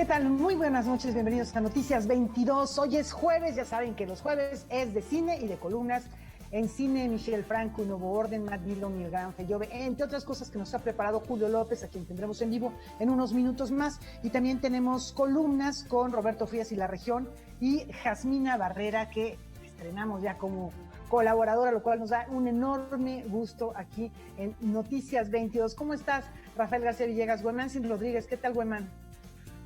¿qué tal? Muy buenas noches, bienvenidos a Noticias 22. Hoy es jueves, ya saben que los jueves es de cine y de columnas. En cine, Michelle Franco, Nuevo Orden, Matt Dillon y el Gran Fellove, entre otras cosas que nos ha preparado Julio López, a quien tendremos en vivo en unos minutos más. Y también tenemos columnas con Roberto Frías y La Región y Jasmina Barrera, que estrenamos ya como colaboradora, lo cual nos da un enorme gusto aquí en Noticias 22. ¿Cómo estás, Rafael García Villegas? Güemán Sin Rodríguez, ¿qué tal, Güemán?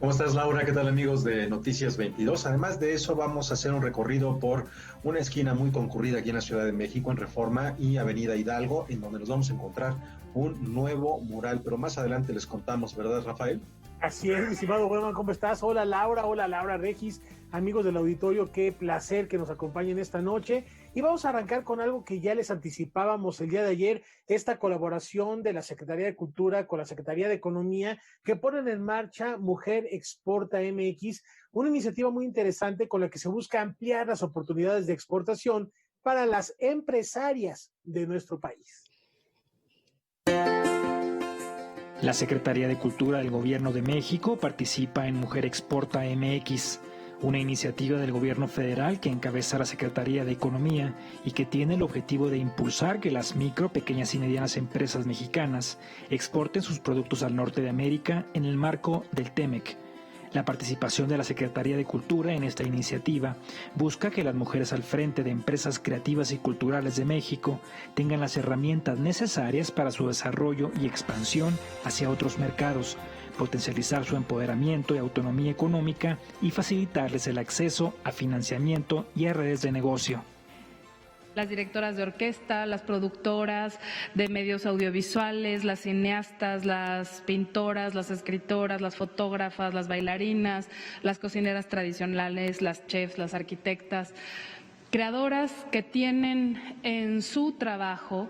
¿Cómo estás, Laura? ¿Qué tal, amigos de Noticias 22? Además de eso, vamos a hacer un recorrido por una esquina muy concurrida aquí en la Ciudad de México, en Reforma y Avenida Hidalgo, en donde nos vamos a encontrar un nuevo mural, pero más adelante les contamos, ¿verdad, Rafael? Así es, mi estimado Güeman, ¿cómo estás? Hola, Laura Regis, amigos del auditorio, qué placer que nos acompañen esta noche. Y vamos a arrancar con algo que ya les anticipábamos el día de ayer, esta colaboración de la Secretaría de Cultura con la Secretaría de Economía, que ponen en marcha Mujer Exporta MX, una iniciativa muy interesante con la que se busca ampliar las oportunidades de exportación para las empresarias de nuestro país. La Secretaría de Cultura del Gobierno de México participa en Mujer Exporta MX, una iniciativa del Gobierno federal que encabeza la Secretaría de Economía y que tiene el objetivo de impulsar que las micro, pequeñas y medianas empresas mexicanas exporten sus productos al norte de América en el marco del TEMEC. La participación de la Secretaría de Cultura en esta iniciativa busca que las mujeres al frente de empresas creativas y culturales de México tengan las herramientas necesarias para su desarrollo y expansión hacia otros mercados, potencializar su empoderamiento y autonomía económica y facilitarles el acceso a financiamiento y a redes de negocio. Las directoras de orquesta, las productoras de medios audiovisuales, las cineastas, las pintoras, las escritoras, las fotógrafas, las bailarinas, las cocineras tradicionales, las chefs, las arquitectas, creadoras que tienen en su trabajo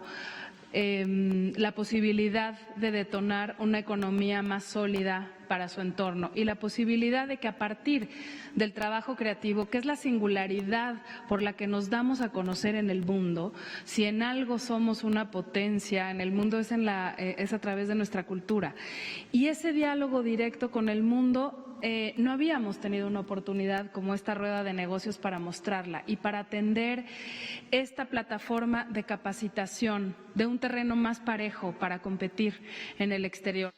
la posibilidad de detonar una economía más sólida para su entorno y la posibilidad de que a partir del trabajo creativo, que es la singularidad por la que nos damos a conocer en el mundo, si en algo somos una potencia en el mundo es a través de nuestra cultura. Y ese diálogo directo con el mundo no habíamos tenido una oportunidad como esta rueda de negocios para mostrarla y para atender esta plataforma de capacitación de un terreno más parejo para competir en el exterior.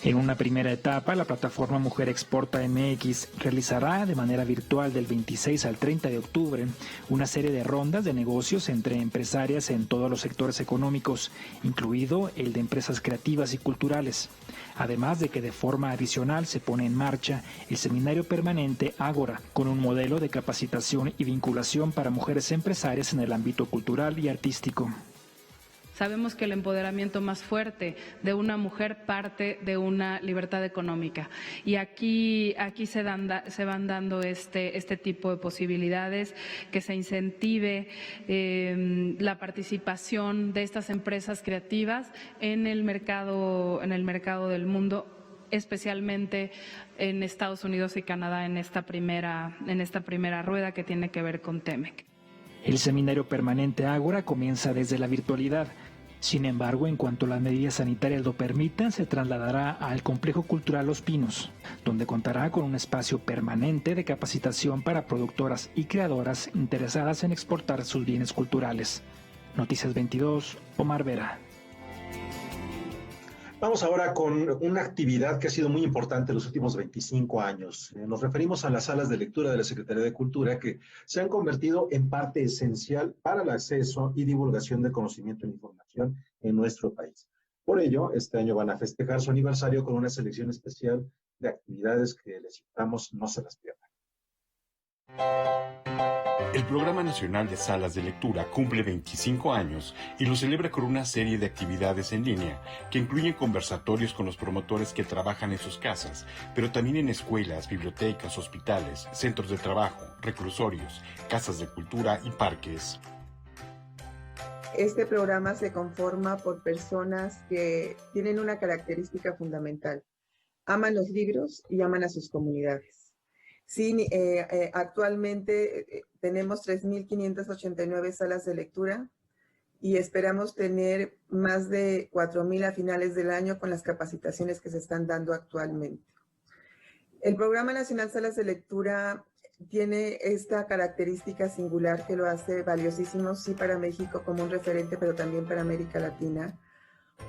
En una primera etapa, la plataforma Mujer Exporta MX realizará de manera virtual del 26 al 30 de octubre una serie de rondas de negocios entre empresarias en todos los sectores económicos, incluido el de empresas creativas y culturales. Además de que de forma adicional se pone en marcha el seminario permanente Ágora, con un modelo de capacitación y vinculación para mujeres empresarias en el ámbito cultural y artístico. Sabemos que el empoderamiento más fuerte de una mujer parte de una libertad económica y aquí se van dando este tipo de posibilidades, que se incentive la participación de estas empresas creativas en el mercado del mundo, especialmente en Estados Unidos y Canadá en esta primera rueda que tiene que ver con TEMEC. El seminario permanente Ágora comienza desde la virtualidad. Sin embargo, en cuanto las medidas sanitarias lo permitan, se trasladará al Complejo Cultural Los Pinos, donde contará con un espacio permanente de capacitación para productoras y creadoras interesadas en exportar sus bienes culturales. Noticias 22, Omar Vera. Vamos ahora con una actividad que ha sido muy importante en los últimos 25 años. Nos referimos a las salas de lectura de la Secretaría de Cultura, que se han convertido en parte esencial para el acceso y divulgación de conocimiento e información en nuestro país. Por ello, este año van a festejar su aniversario con una selección especial de actividades que les invitamos no se las pierdan. El Programa Nacional de Salas de Lectura cumple 25 años y lo celebra con una serie de actividades en línea que incluyen conversatorios con los promotores que trabajan en sus casas, pero también en escuelas, bibliotecas, hospitales, centros de trabajo, reclusorios, casas de cultura y parques. Este programa se conforma por personas que tienen una característica fundamental: aman los libros y aman a sus comunidades. Sí, actualmente tenemos 3.589 salas de lectura y esperamos tener más de 4.000 a finales del año con las capacitaciones que se están dando actualmente. El Programa Nacional Salas de Lectura tiene esta característica singular que lo hace valiosísimo, sí, para México como un referente, pero también para América Latina,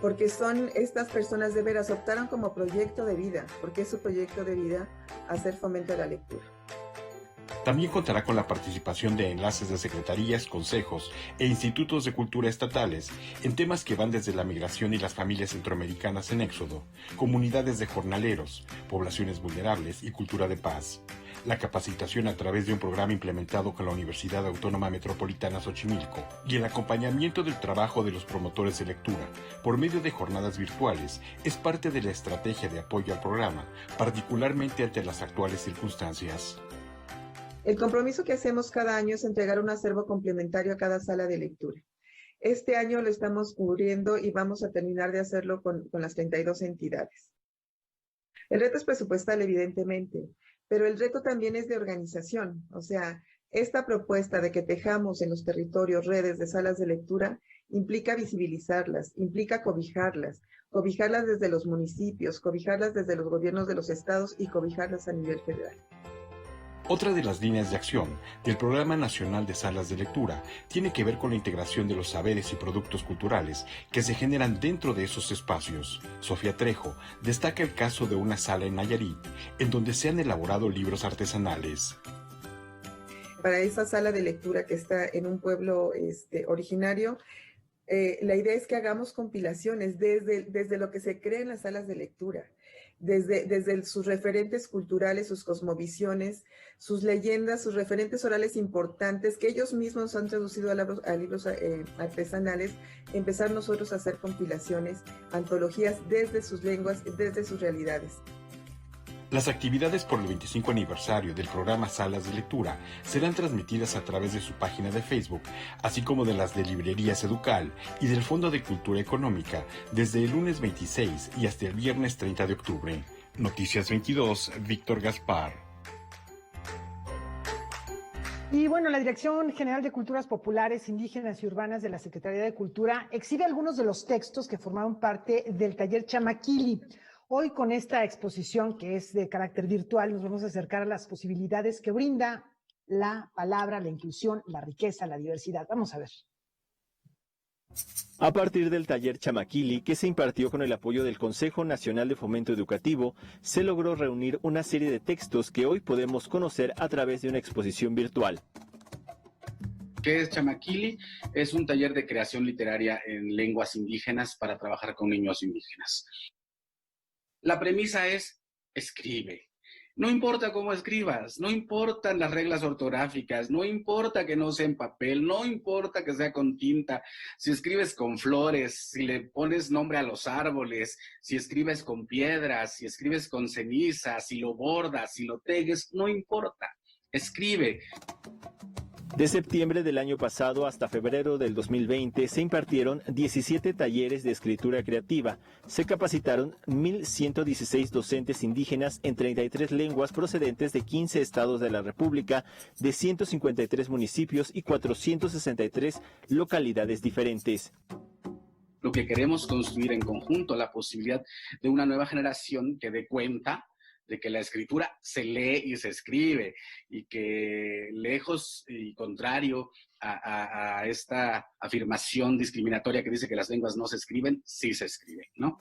porque son estas personas de veras, optaron como proyecto de vida, porque es su proyecto de vida hacer fomento a la lectura. También contará con la participación de enlaces de secretarías, consejos e institutos de cultura estatales en temas que van desde la migración y las familias centroamericanas en éxodo, comunidades de jornaleros, poblaciones vulnerables y cultura de paz. La capacitación a través de un programa implementado con la Universidad Autónoma Metropolitana Xochimilco y el acompañamiento del trabajo de los promotores de lectura por medio de jornadas virtuales es parte de la estrategia de apoyo al programa, particularmente ante las actuales circunstancias. El compromiso que hacemos cada año es entregar un acervo complementario a cada sala de lectura. Este año lo estamos cubriendo y vamos a terminar de hacerlo con las 32 entidades. El reto es presupuestal, evidentemente, pero el reto también es de organización. O sea, esta propuesta de que tejamos en los territorios redes de salas de lectura implica visibilizarlas, implica cobijarlas desde los municipios, cobijarlas desde los gobiernos de los estados y cobijarlas a nivel federal. Otra de las líneas de acción del Programa Nacional de Salas de Lectura tiene que ver con la integración de los saberes y productos culturales que se generan dentro de esos espacios. Sofía Trejo destaca el caso de una sala en Nayarit, en donde se han elaborado libros artesanales. Para esa sala de lectura que está en un pueblo originario, la idea es que hagamos compilaciones desde lo que se cree en las salas de lectura. Desde sus referentes culturales, sus cosmovisiones, sus leyendas, sus referentes orales importantes que ellos mismos han traducido a libros artesanales, empezar nosotros a hacer compilaciones, antologías desde sus lenguas, desde sus realidades. Las actividades por el 25 aniversario del programa Salas de Lectura serán transmitidas a través de su página de Facebook, así como de las de Librerías Educal y del Fondo de Cultura Económica, desde el lunes 26 y hasta el viernes 30 de octubre. Noticias 22, Víctor Gaspar. Y bueno, la Dirección General de Culturas Populares, Indígenas y Urbanas de la Secretaría de Cultura exhibe algunos de los textos que formaron parte del taller Chamaquili. Hoy con esta exposición que es de carácter virtual nos vamos a acercar a las posibilidades que brinda la palabra, la inclusión, la riqueza, la diversidad. Vamos a ver. A partir del taller Chamaquili, que se impartió con el apoyo del Consejo Nacional de Fomento Educativo, se logró reunir una serie de textos que hoy podemos conocer a través de una exposición virtual. ¿Qué es Chamaquili? Es un taller de creación literaria en lenguas indígenas para trabajar con niños indígenas. La premisa es, escribe. No importa cómo escribas, no importan las reglas ortográficas, no importa que no sea en papel, no importa que sea con tinta, si escribes con flores, si le pones nombre a los árboles, si escribes con piedras, si escribes con ceniza, si lo bordas, si lo tejes, no importa, escribe. De septiembre del año pasado hasta febrero del 2020 se impartieron 17 talleres de escritura creativa. Se capacitaron 1,116 docentes indígenas en 33 lenguas procedentes de 15 estados de la República, de 153 municipios y 463 localidades diferentes. Lo que queremos construir en conjunto, la posibilidad de una nueva generación que dé cuenta de que la escritura se lee y se escribe, y que lejos y contrario a esta afirmación discriminatoria que dice que las lenguas no se escriben, sí se escriben, ¿no?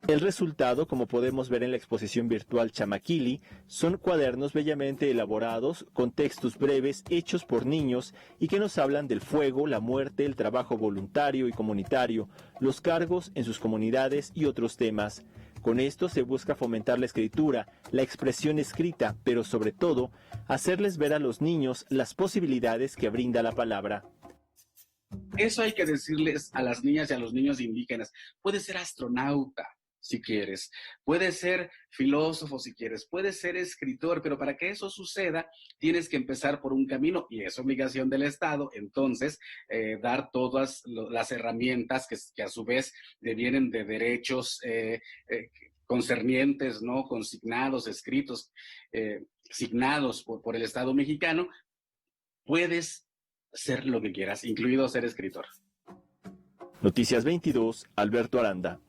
El resultado, como podemos ver en la exposición virtual Chamaquili, son cuadernos bellamente elaborados con textos breves hechos por niños y que nos hablan del fuego, la muerte, el trabajo voluntario y comunitario, los cargos en sus comunidades y otros temas. Con esto se busca fomentar la escritura, la expresión escrita, pero sobre todo, hacerles ver a los niños las posibilidades que brinda la palabra. Eso hay que decirles a las niñas y a los niños indígenas. Puedes ser astronauta, si quieres. Puedes ser filósofo, si quieres. Puedes ser escritor, pero para que eso suceda, tienes que empezar por un camino, y es obligación del Estado, entonces, dar todas las herramientas que a su vez devienen de derechos concernientes, ¿no? Consignados, escritos, signados por el Estado mexicano. Puedes ser lo que quieras, incluido ser escritor. Noticias 22, Alberto Aranda.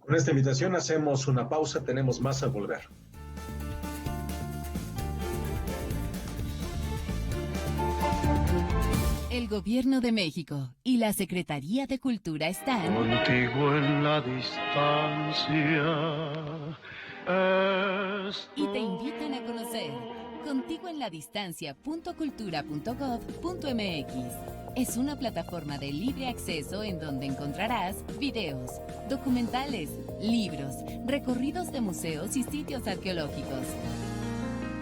Con esta invitación hacemos una pausa, tenemos más al volver. El Gobierno de México y la Secretaría de Cultura están contigo en la distancia. Y te invitan a conocer Contigo en la Distancia.cultura.gov.mx. Es una plataforma de libre acceso en donde encontrarás videos, documentales, libros, recorridos de museos y sitios arqueológicos.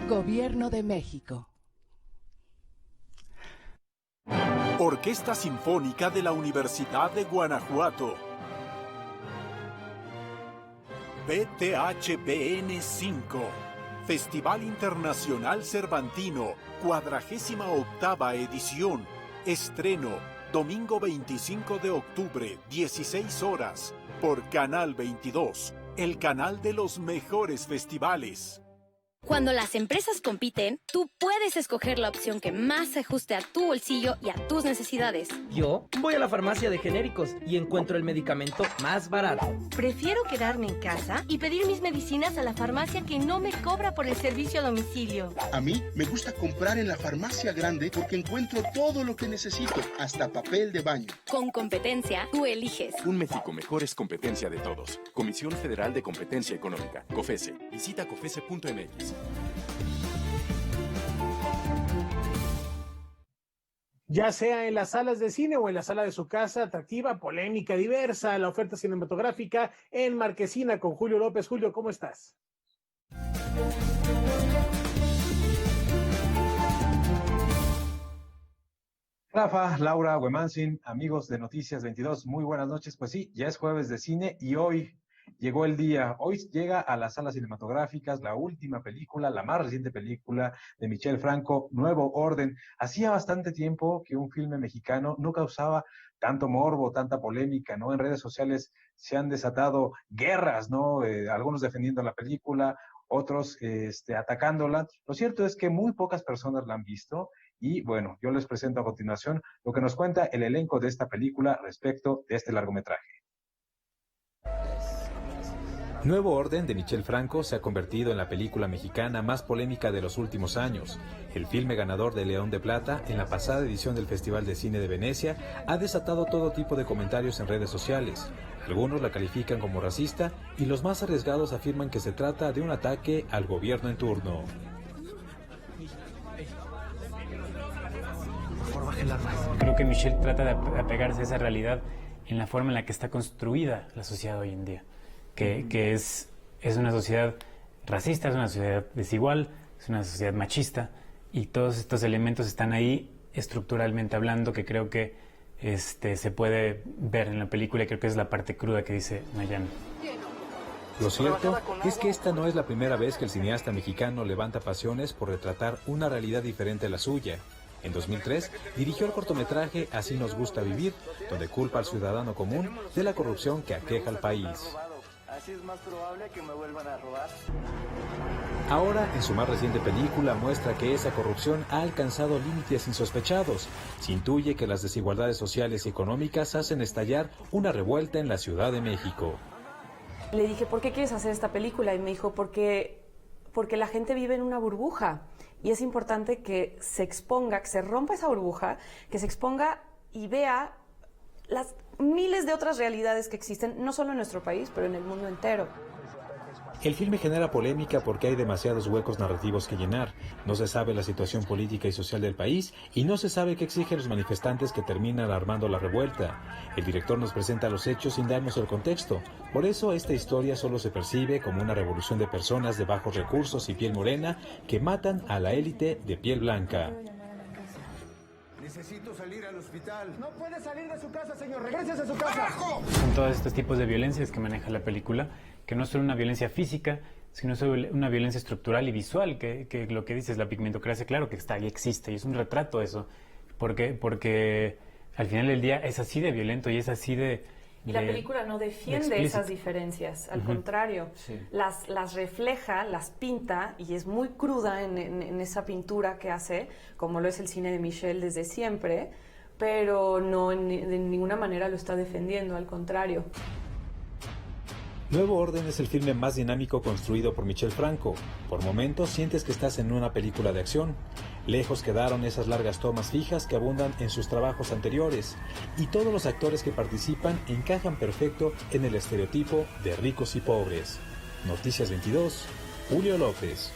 Gobierno de México. Orquesta Sinfónica de la Universidad de Guanajuato. BTHBN 5. Festival Internacional Cervantino, 48ª edición. Estreno, domingo 25 de octubre, 16 horas, por Canal 22, el canal de los mejores festivales. Cuando las empresas compiten, tú puedes escoger la opción que más se ajuste a tu bolsillo y a tus necesidades. Yo voy a la farmacia de genéricos y encuentro el medicamento más barato. Prefiero quedarme en casa y pedir mis medicinas a la farmacia que no me cobra por el servicio a domicilio. A mí me gusta comprar en la farmacia grande porque encuentro todo lo que necesito, hasta papel de baño. Con competencia, tú eliges. Un México mejor es competencia de todos. Comisión Federal de Competencia Económica, COFESE. Visita COFESE.mx. Ya sea en las salas de cine o en la sala de su casa, atractiva, polémica, diversa, la oferta cinematográfica en Marquesina con Julio López. Julio, ¿cómo estás? Rafa, Laura, Huemansin, amigos de Noticias 22, muy buenas noches. Pues sí, ya es jueves de cine y hoy llegó el día. Hoy llega a las salas cinematográficas la última película, la más reciente película de Michel Franco, Nuevo Orden. Hacía bastante tiempo que un filme mexicano no causaba tanto morbo, tanta polémica, ¿no? En redes sociales se han desatado guerras, ¿no? Algunos defendiendo la película, otros atacándola. Lo cierto es que muy pocas personas la han visto y bueno, yo les presento a continuación lo que nos cuenta el elenco de esta película respecto de este largometraje. Nuevo Orden de Michel Franco se ha convertido en la película mexicana más polémica de los últimos años. El filme ganador de León de Plata en la pasada edición del Festival de Cine de Venecia ha desatado todo tipo de comentarios en redes sociales. Algunos la califican como racista y los más arriesgados afirman que se trata de un ataque al gobierno en turno. Creo que Michel trata de apegarse a esa realidad en la forma en la que está construida la sociedad hoy en día. Que es una sociedad racista, es una sociedad desigual, es una sociedad machista, y todos estos elementos están ahí estructuralmente hablando, que creo que se puede ver en la película, y creo que es la parte cruda que dice Nayan. Lo cierto es que esta no es la primera vez que el cineasta mexicano levanta pasiones por retratar una realidad diferente a la suya. En 2003 dirigió el cortometraje Así nos gusta vivir, donde culpa al ciudadano común de la corrupción que aqueja al país. Así es más probable que me vuelvan a robar. Ahora, en su más reciente película, muestra que esa corrupción ha alcanzado límites insospechados. Se intuye que las desigualdades sociales y económicas hacen estallar una revuelta en la Ciudad de México. Le dije, ¿por qué quieres hacer esta película? Y me dijo, porque la gente vive en una burbuja y es importante que se exponga, que se rompa esa burbuja, que se exponga y vea las miles de otras realidades que existen, no solo en nuestro país, pero en el mundo entero. El filme genera polémica porque hay demasiados huecos narrativos que llenar. No se sabe la situación política y social del país y no se sabe qué exigen los manifestantes que terminan armando la revuelta. El director nos presenta los hechos sin darnos el contexto. Por eso esta historia solo se percibe como una revolución de personas de bajos recursos y piel morena que matan a la élite de piel blanca. Necesito salir al hospital. No puede salir de su casa, señor. Regrese a su casa. Son todos estos tipos de violencias que maneja la película, que no es solo una violencia física, sino una violencia estructural y visual, que lo que dices, la pigmentocracia, claro que está y existe, y es un retrato eso, porque al final del día es así de violento y es así de... Y la película no defiende esas diferencias, al contrario, sí. las refleja, las pinta, y es muy cruda en esa pintura que hace, como lo es el cine de Michel desde siempre, pero no de ninguna manera lo está defendiendo, al contrario. Nuevo Orden es el filme más dinámico construido por Michel Franco. Por momentos sientes que estás en una película de acción. Lejos quedaron esas largas tomas fijas que abundan en sus trabajos anteriores, y todos los actores que participan encajan perfecto en el estereotipo de ricos y pobres. Noticias 22, Julio López.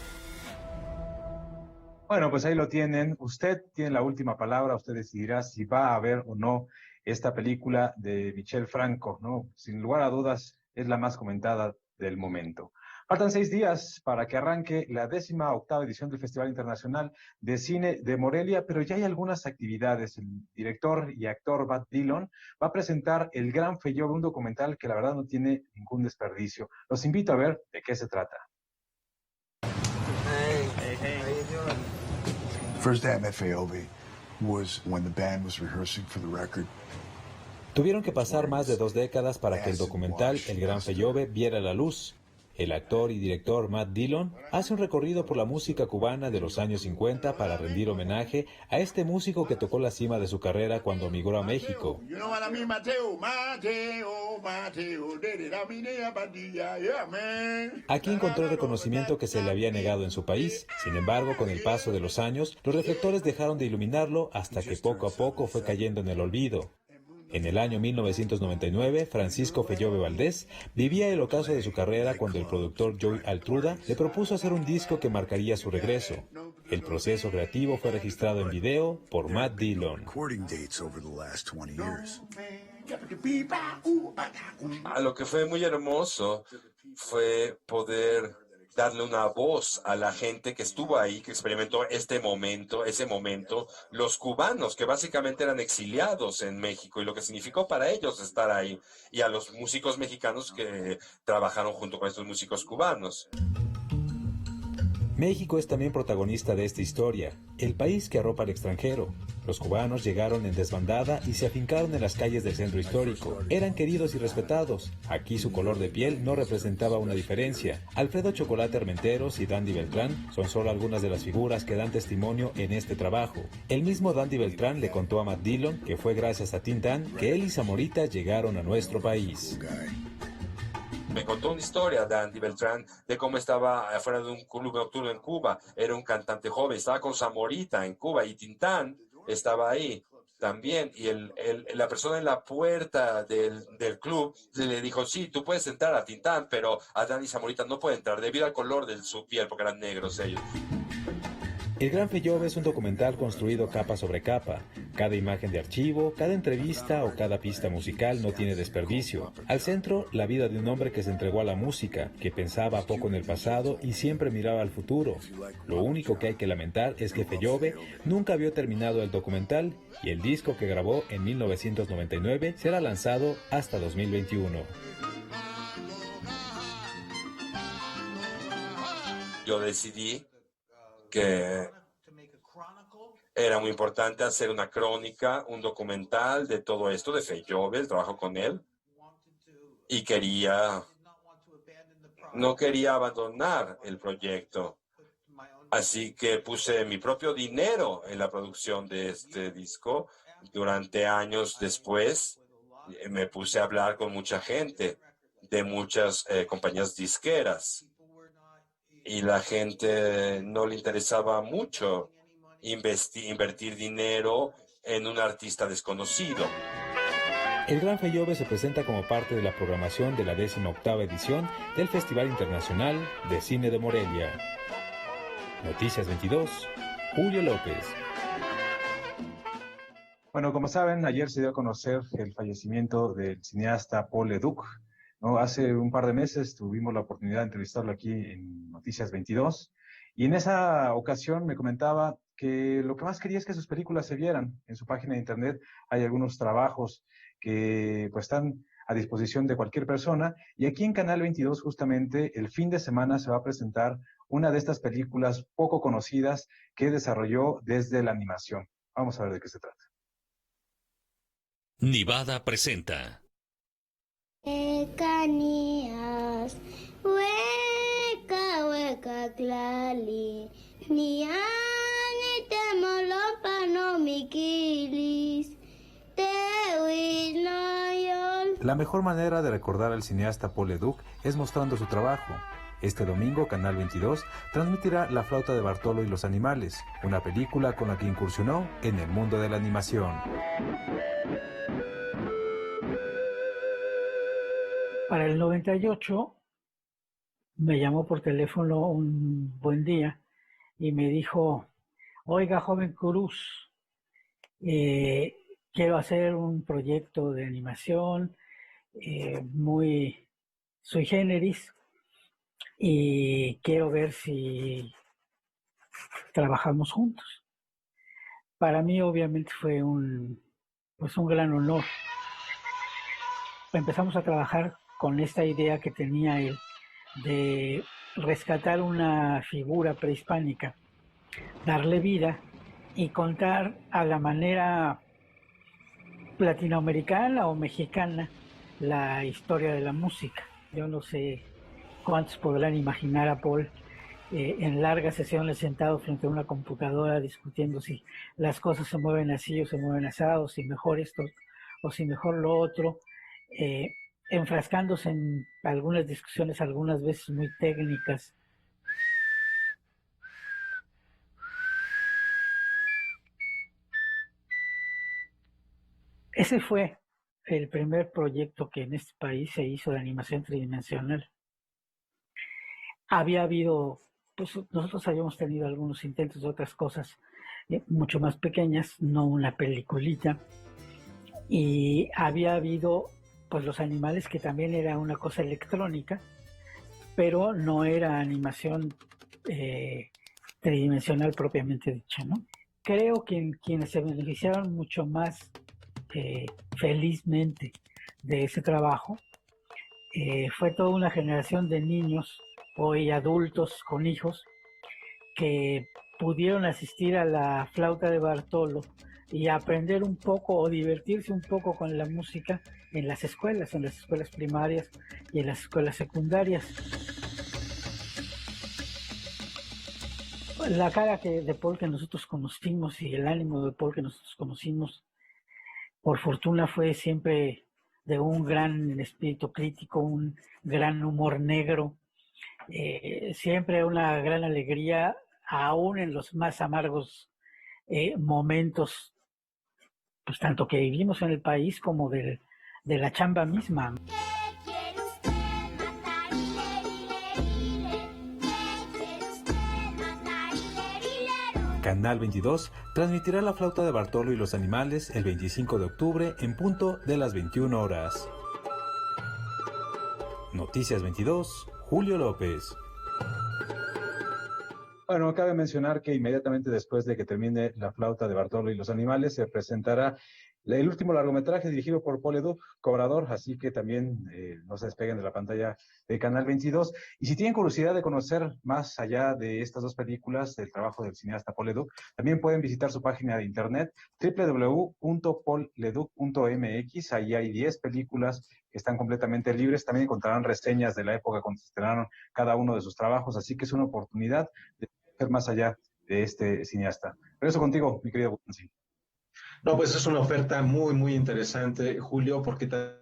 Bueno, pues ahí lo tienen. Usted tiene la última palabra. Usted decidirá si va a ver o no esta película de Michel Franco, ¿no? Sin lugar a dudas, es la más comentada del momento. Faltan 6 días para que arranque la 18ª edición del Festival Internacional de Cine de Morelia, pero ya hay algunas actividades. El director y actor Matt Dillon va a presentar El Gran Feyobe, un documental que la verdad no tiene ningún desperdicio. Los invito a ver de qué se trata. First day I met Feyobe was when the band was rehearsing for the record. Tuvieron que pasar más de 2 décadas para que el documental El Gran Feyobe viera la luz. El actor y director Matt Dillon hace un recorrido por la música cubana de los años 50 para rendir homenaje a este músico que tocó la cima de su carrera cuando migró a México. Aquí encontró el reconocimiento que se le había negado en su país. Sin embargo, con el paso de los años, los reflectores dejaron de iluminarlo hasta que poco a poco fue cayendo en el olvido. En el año 1999, Francisco Feyobe Valdés vivía el ocaso de su carrera cuando el productor Joey Altruda le propuso hacer un disco que marcaría su regreso. El proceso creativo fue registrado en video por Matt Dillon. Lo que fue muy hermoso fue poder darle una voz a la gente que estuvo ahí, que experimentó ese momento, los cubanos que básicamente eran exiliados en México y lo que significó para ellos estar ahí, y a los músicos mexicanos que trabajaron junto con estos músicos cubanos. México es también protagonista de esta historia, el país que arropa al extranjero. Los cubanos llegaron en desbandada y se afincaron en las calles del centro histórico. Eran queridos y respetados. Aquí su color de piel no representaba una diferencia. Alfredo Chocolate Armenteros y Dandy Beltrán son solo algunas de las figuras que dan testimonio en este trabajo. El mismo Dandy Beltrán le contó a Matt Dillon que fue gracias a Tintán que él y Zamorita llegaron a nuestro país. Me contó una historia de Andy Beltrán de cómo estaba afuera de un club nocturno en Cuba. Era un cantante joven, estaba con Zamorita en Cuba y Tintán estaba ahí también. Y la persona en la puerta del club le dijo, sí, tú puedes entrar a Tintán, pero a Danny Zamorita no puede entrar debido al color de su piel, porque eran negros ellos. El Gran Feyobe es un documental construido capa sobre capa. Cada imagen de archivo, cada entrevista o cada pista musical no tiene desperdicio. Al centro, la vida de un hombre que se entregó a la música, que pensaba poco en el pasado y siempre miraba al futuro. Lo único que hay que lamentar es que Feyobe nunca vio terminado el documental y el disco que grabó en 1999 será lanzado hasta 2021. Yo decidí que era muy importante hacer una crónica, un documental de todo esto, de Feyobe, el trabajo con él, y no quería abandonar el proyecto. Así que puse mi propio dinero en la producción de este disco. Durante años después, me puse a hablar con mucha gente de muchas compañías disqueras. Y la gente no le interesaba mucho invertir dinero en un artista desconocido. El Gran Feyobe se presenta como parte de la programación de la 18ª edición del Festival Internacional de Cine de Morelia. Noticias 22, Julio López. Bueno, como saben, ayer se dio a conocer el fallecimiento del cineasta Paul Leduc. ¿No? Hace un par de meses tuvimos la oportunidad de entrevistarlo aquí en Noticias 22 y en esa ocasión me comentaba que lo que más quería es que sus películas se vieran. En su página de internet hay algunos trabajos que pues están a disposición de cualquier persona y aquí en Canal 22 justamente el fin de semana se va a presentar una de estas películas poco conocidas que desarrolló desde la animación. Vamos a ver de qué se trata. Nivada presenta Ekanías, hueca, hueca, clali, niani temolopa no mikilis, tewis no yol, La mejor manera de recordar al cineasta Paul Leduc es mostrando su trabajo. Este domingo, Canal 22 transmitirá La flauta de Bartolo y los animales, una película con la que incursionó en el mundo de la animación. Para el 98 me llamó por teléfono un buen día y me dijo: oiga, joven Cruz, quiero hacer un proyecto de animación muy sui generis y quiero ver si trabajamos juntos. Para mí obviamente fue un gran honor. Empezamos a trabajar con esta idea que tenía él de rescatar una figura prehispánica, darle vida y contar a la manera latinoamericana o mexicana la historia de la música. Yo no sé cuántos podrán imaginar a Paul en largas sesiones sentado frente a una computadora discutiendo si las cosas se mueven así o se mueven asado, si mejor esto o si mejor lo otro, enfrascándose en algunas discusiones algunas veces muy técnicas. Ese fue el primer proyecto que en este país se hizo de animación tridimensional. Había habido, pues nosotros habíamos tenido algunos intentos de otras cosas mucho más pequeñas, no una peliculita, y había habido pues los animales, que también era una cosa electrónica, pero no era animación tridimensional propiamente dicha, ¿no? Creo que quienes se beneficiaron mucho más felizmente de ese trabajo fue toda una generación de niños, hoy adultos con hijos, que pudieron asistir a la flauta de Bartolo y aprender un poco o divertirse un poco con la música en las escuelas primarias y en las escuelas secundarias. La cara de Paul que nosotros conocimos y el ánimo de Paul que nosotros conocimos, por fortuna, fue siempre de un gran espíritu crítico, un gran humor negro, siempre una gran alegría, aún en los más amargos momentos, pues tanto que vivimos en el país como de la chamba misma. Canal 22 transmitirá La flauta de Bartolo y los animales el 25 de octubre en punto de las 21 horas. Noticias 22, Julio López. Bueno, cabe mencionar que inmediatamente después de que termine La flauta de Bartolo y los animales, se presentará el último largometraje dirigido por Paul Leduc, Cobrador, así que también no se despeguen de la pantalla de Canal 22. Y si tienen curiosidad de conocer más allá de estas dos películas, del trabajo del cineasta Paul Leduc, también pueden visitar su página de internet, www.paulleduc.mx. Ahí hay 10 películas que están completamente libres. También encontrarán reseñas de la época cuando se estrenaron cada uno de sus trabajos, así que es una oportunidad de ver más allá de este cineasta. Regreso contigo, mi querido Butanzi. No, pues es una oferta muy, muy interesante, Julio, porque tal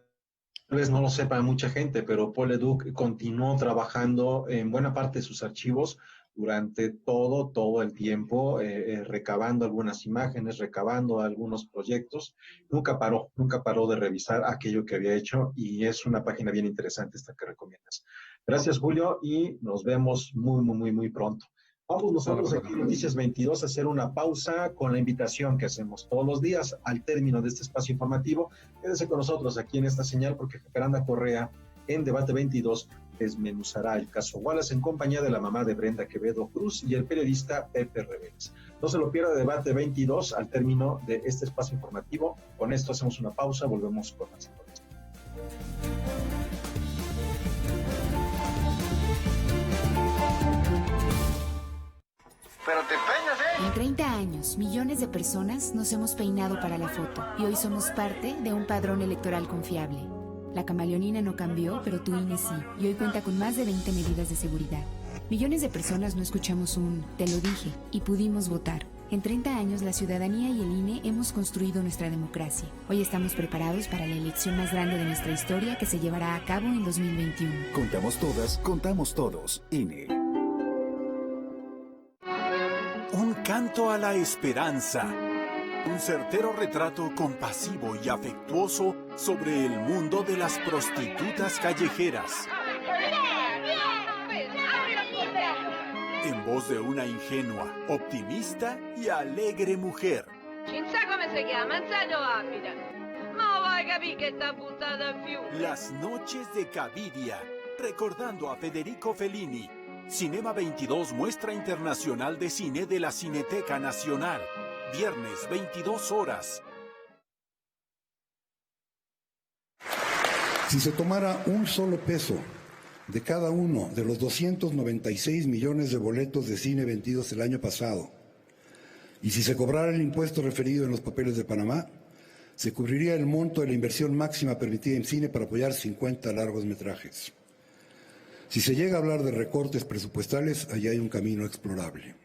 vez no lo sepa mucha gente, pero Paul Leduc continuó trabajando en buena parte de sus archivos durante todo el tiempo, recabando algunas imágenes, recabando algunos proyectos. Nunca paró de revisar aquello que había hecho, y es una página bien interesante esta que recomiendas. Gracias, Julio, y nos vemos muy pronto. Vamos nosotros aquí en Noticias 22 a hacer una pausa con la invitación que hacemos todos los días al término de este espacio informativo. Quédese con nosotros aquí en esta señal, porque Jacaranda Correa en Debate 22 desmenuzará el caso Wallace en compañía de la mamá de Brenda Quevedo Cruz y el periodista Pepe Reveles. No se lo pierda, Debate 22 al término de este espacio informativo. Con esto hacemos una pausa, volvemos con más información. Pero te peinas, ¿eh? En 30 años, millones de personas nos hemos peinado para la foto y hoy somos parte de un padrón electoral confiable. La camaleonina no cambió, pero tu INE sí, y hoy cuenta con más de 20 medidas de seguridad. Millones de personas no escuchamos un "te lo dije" y pudimos votar. En 30 años, la ciudadanía y el INE hemos construido nuestra democracia. Hoy estamos preparados para la elección más grande de nuestra historia que se llevará a cabo en 2021. Contamos todas, contamos todos. INE. Un canto a la esperanza. Un certero retrato compasivo y afectuoso sobre el mundo de las prostitutas callejeras. En voz de una ingenua, optimista y alegre mujer. Las noches de Cavidia, recordando a Federico Fellini. Cinema 22, muestra internacional de cine de la Cineteca Nacional. Viernes, 22 horas. Si se tomara un solo peso de cada uno de los 296 millones de boletos de cine vendidos el año pasado, y si se cobrara el impuesto referido en los papeles de Panamá, se cubriría el monto de la inversión máxima permitida en cine para apoyar 50 largometrajes. Si se llega a hablar de recortes presupuestales, allá hay un camino explorable.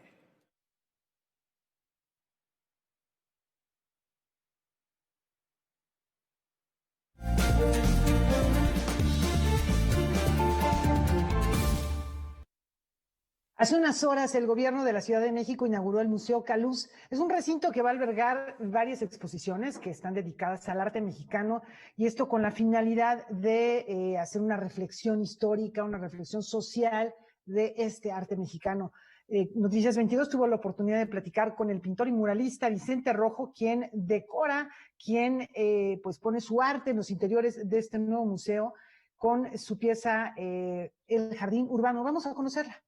Hace unas horas el gobierno de la Ciudad de México inauguró el Museo Caluz. Es un recinto que va a albergar varias exposiciones que están dedicadas al arte mexicano, y esto con la finalidad de hacer una reflexión histórica, una reflexión social de este arte mexicano. Noticias 22 tuvo la oportunidad de platicar con el pintor y muralista Vicente Rojo, quien decora, quien pues pone su arte en los interiores de este nuevo museo con su pieza El Jardín Urbano. Vamos a conocerla.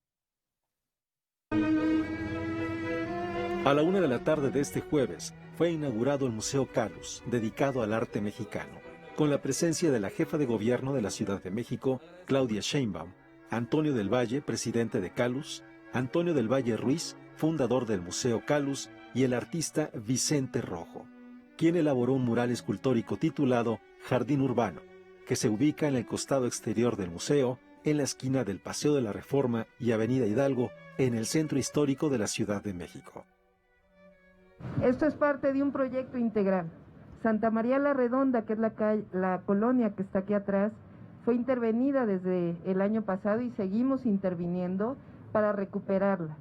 A la 1 p.m. de este jueves fue inaugurado el Museo Caluz, dedicado al arte mexicano, con la presencia de la jefa de gobierno de la Ciudad de México, Claudia Sheinbaum, Antonio del Valle, presidente de Caluz, Antonio del Valle Ruiz, fundador del Museo Caluz, y el artista Vicente Rojo, quien elaboró un mural escultórico titulado Jardín Urbano, que se ubica en el costado exterior del museo, en la esquina del Paseo de la Reforma y Avenida Hidalgo, en el centro histórico de la Ciudad de México. Esto es parte de un proyecto integral. Santa María la Redonda, que es la colonia que está aquí atrás, fue intervenida desde el año pasado y seguimos interviniendo para recuperarla.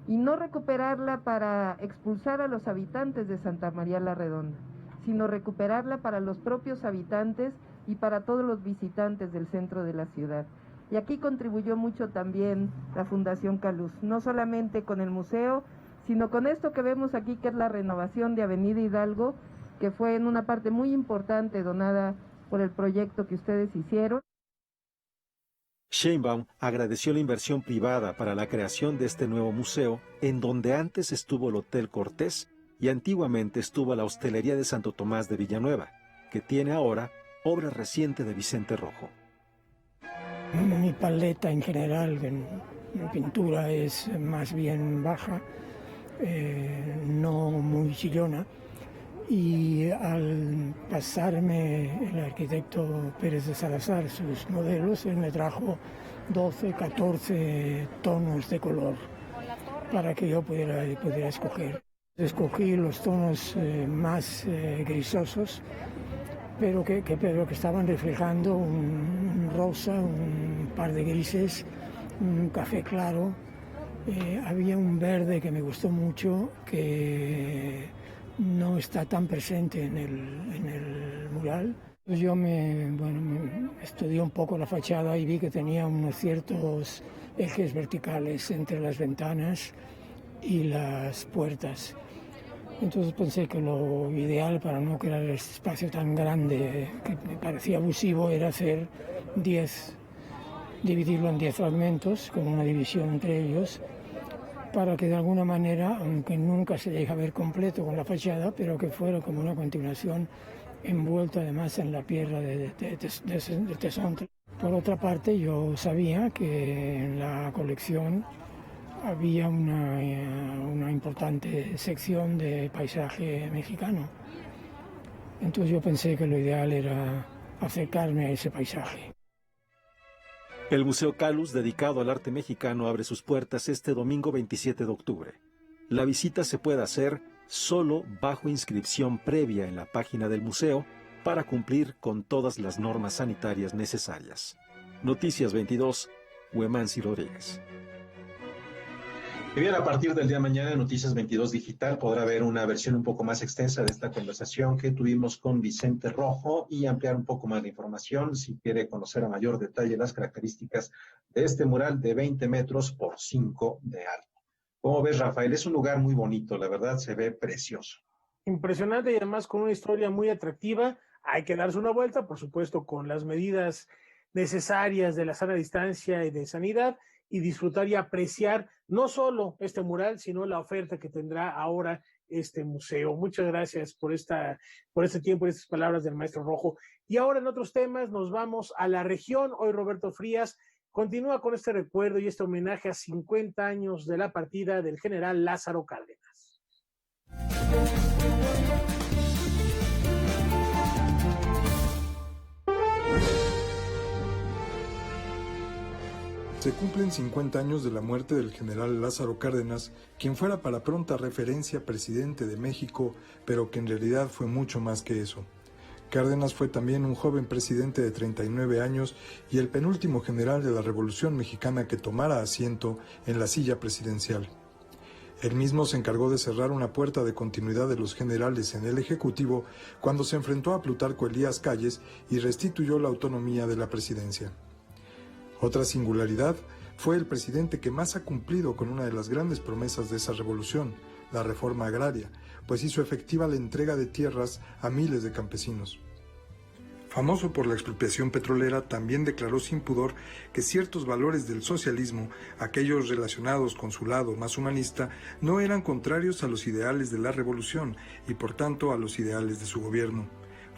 Y no recuperarla para expulsar a los habitantes de Santa María la Redonda, sino recuperarla para los propios habitantes y para todos los visitantes del centro de la ciudad. Y aquí contribuyó mucho también la Fundación Caluz, no solamente con el museo, sino con esto que vemos aquí, que es la renovación de Avenida Hidalgo, que fue en una parte muy importante donada por el proyecto que ustedes hicieron. Sheinbaum agradeció la inversión privada para la creación de este nuevo museo, en donde antes estuvo el Hotel Cortés y antiguamente estuvo la Hostelería de Santo Tomás de Villanueva, que tiene ahora obra reciente de Vicente Rojo. Mi paleta en general en pintura es más bien baja, no muy chillona, y al pasarme el arquitecto Pérez de Salazar sus modelos, él me trajo 12, 14 tonos de color para que yo pudiera escoger. Escogí los tonos más grisosos, pero que estaban reflejando un rosa, un par de grises, un café claro. Había un verde que me gustó mucho, que no está tan presente en el mural. Yo me estudié un poco la fachada y vi que tenía unos ciertos ejes verticales entre las ventanas y las puertas. Entonces pensé que lo ideal para no crear el espacio tan grande que me parecía abusivo era hacer dividirlo en 10 fragmentos, con una división entre ellos, para que de alguna manera, aunque nunca se llegue a ver completo con la fachada, pero que fuera como una continuación envuelta además en la piedra de Tezontle. Por otra parte, yo sabía que en la colección había una importante sección de paisaje mexicano. Entonces yo pensé que lo ideal era acercarme a ese paisaje. El Museo Caluz, dedicado al arte mexicano, abre sus puertas este domingo 27 de octubre. La visita se puede hacer solo bajo inscripción previa en la página del museo para cumplir con todas las normas sanitarias necesarias. Noticias 22, Huemansi Rodríguez. Y bien, a partir del día de mañana en Noticias 22 Digital podrá ver una versión un poco más extensa de esta conversación que tuvimos con Vicente Rojo y ampliar un poco más de información si quiere conocer a mayor detalle las características de este mural de 20 metros por 5 de alto. ¿Cómo ves, Rafael? Es un lugar muy bonito, la verdad se ve precioso. Impresionante y además con una historia muy atractiva. Hay que darse una vuelta, por supuesto, con las medidas necesarias de la sana distancia y de sanidad, y disfrutar y apreciar no solo este mural, sino la oferta que tendrá ahora este museo. Muchas gracias por este tiempo y estas palabras del maestro Rojo. Y ahora en otros temas nos vamos a la región. Hoy Roberto Frías continúa con este recuerdo y este homenaje a 50 años de la partida del general Lázaro Cárdenas. Se cumplen 50 años de la muerte del general Lázaro Cárdenas, quien fuera para pronta referencia presidente de México, pero que en realidad fue mucho más que eso. Cárdenas fue también un joven presidente de 39 años y el penúltimo general de la Revolución Mexicana que tomara asiento en la silla presidencial. Él mismo se encargó de cerrar una puerta de continuidad de los generales en el Ejecutivo cuando se enfrentó a Plutarco Elías Calles y restituyó la autonomía de la presidencia. Otra singularidad fue el presidente que más ha cumplido con una de las grandes promesas de esa revolución, la reforma agraria, pues hizo efectiva la entrega de tierras a miles de campesinos. Famoso por la expropiación petrolera, también declaró sin pudor que ciertos valores del socialismo, aquellos relacionados con su lado más humanista, no eran contrarios a los ideales de la revolución y por tanto a los ideales de su gobierno.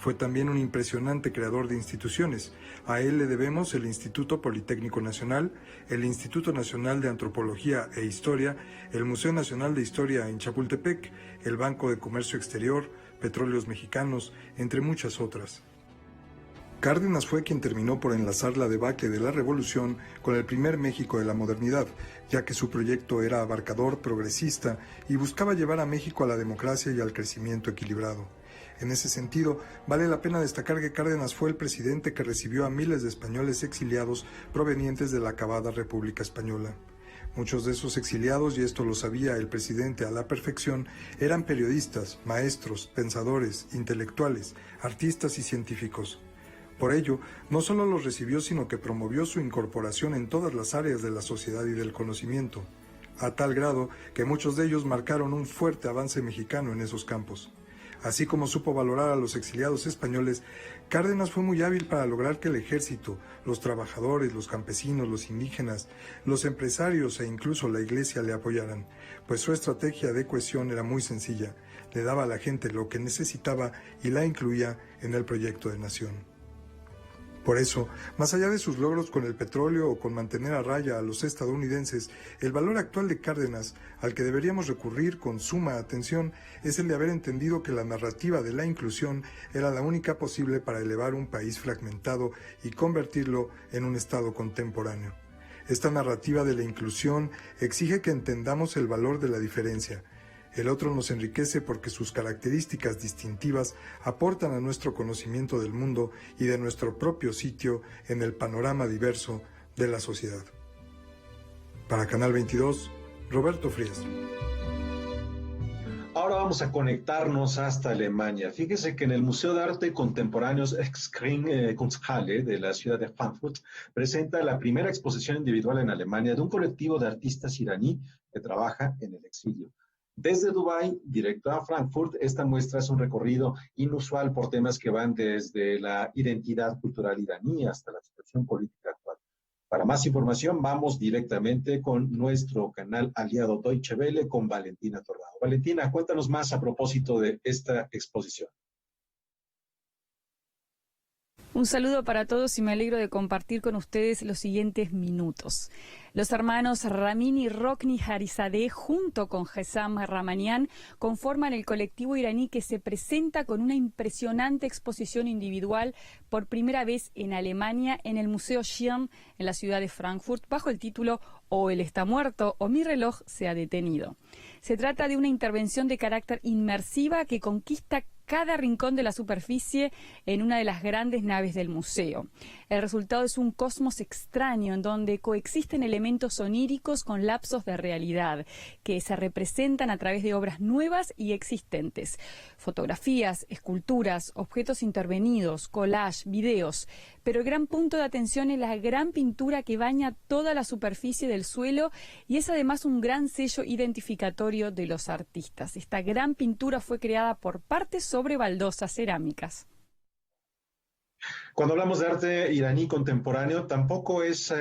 Fue también un impresionante creador de instituciones. A él le debemos el Instituto Politécnico Nacional, el Instituto Nacional de Antropología e Historia, el Museo Nacional de Historia en Chapultepec, el Banco de Comercio Exterior, Petróleos Mexicanos, entre muchas otras. Cárdenas fue quien terminó por enlazar la debacle de la revolución con el primer México de la modernidad, ya que su proyecto era abarcador, progresista y buscaba llevar a México a la democracia y al crecimiento equilibrado. En ese sentido, vale la pena destacar que Cárdenas fue el presidente que recibió a miles de españoles exiliados provenientes de la acabada República Española. Muchos de esos exiliados, y esto lo sabía el presidente a la perfección, eran periodistas, maestros, pensadores, intelectuales, artistas y científicos. Por ello, no solo los recibió, sino que promovió su incorporación en todas las áreas de la sociedad y del conocimiento, a tal grado que muchos de ellos marcaron un fuerte avance mexicano en esos campos. Así como supo valorar a los exiliados españoles, Cárdenas fue muy hábil para lograr que el ejército, los trabajadores, los campesinos, los indígenas, los empresarios e incluso la iglesia le apoyaran, pues su estrategia de cohesión era muy sencilla, le daba a la gente lo que necesitaba y la incluía en el proyecto de nación. Por eso, más allá de sus logros con el petróleo o con mantener a raya a los estadounidenses, el valor actual de Cárdenas, al que deberíamos recurrir con suma atención, es el de haber entendido que la narrativa de la inclusión era la única posible para elevar un país fragmentado y convertirlo en un estado contemporáneo. Esta narrativa de la inclusión exige que entendamos el valor de la diferencia. El otro nos enriquece porque sus características distintivas aportan a nuestro conocimiento del mundo y de nuestro propio sitio en el panorama diverso de la sociedad. Para Canal 22, Roberto Frías. Ahora vamos a conectarnos hasta Alemania. Fíjese que en el Museo de Arte Contemporáneos Kunsthalle de la ciudad de Frankfurt presenta la primera exposición individual en Alemania de un colectivo de artistas iraní que trabaja en el exilio. Desde Dubái, directo a Frankfurt, esta muestra es un recorrido inusual por temas que van desde la identidad cultural iraní hasta la situación política actual. Para más información, vamos directamente con nuestro canal aliado Deutsche Welle, con Valentina Torrado. Valentina, cuéntanos más a propósito de esta exposición. Un saludo para todos y me alegro de compartir con ustedes los siguientes minutos. Los hermanos Ramin y Rokni Harizadeh, junto con Hesam Rahmanian, conforman el colectivo iraní que se presenta con una impresionante exposición individual por primera vez en Alemania en el Museo Schirm en la ciudad de Frankfurt, bajo el título "O él está muerto o mi reloj se ha detenido". Se trata de una intervención de carácter inmersiva que conquista cada rincón de la superficie en una de las grandes naves del museo. El resultado es un cosmos extraño en donde coexisten elementos oníricos con lapsos de realidad que se representan a través de obras nuevas y existentes. Fotografías, esculturas, objetos intervenidos, collage, videos. Pero el gran punto de atención es la gran pintura que baña toda la superficie del suelo y es además un gran sello identificatorio de los artistas. Esta gran pintura fue creada por partes sobre baldosas cerámicas. Cuando hablamos de arte iraní contemporáneo, tampoco es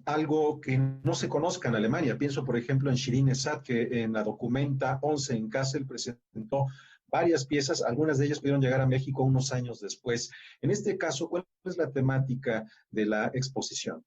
algo que no se conozca en Alemania. Pienso, por ejemplo, en Shirin Esad, que en la Documenta 11 en Kassel presentó varias piezas, algunas de ellas pudieron llegar a México unos años después. En este caso, ¿cuál es la temática de la exposición?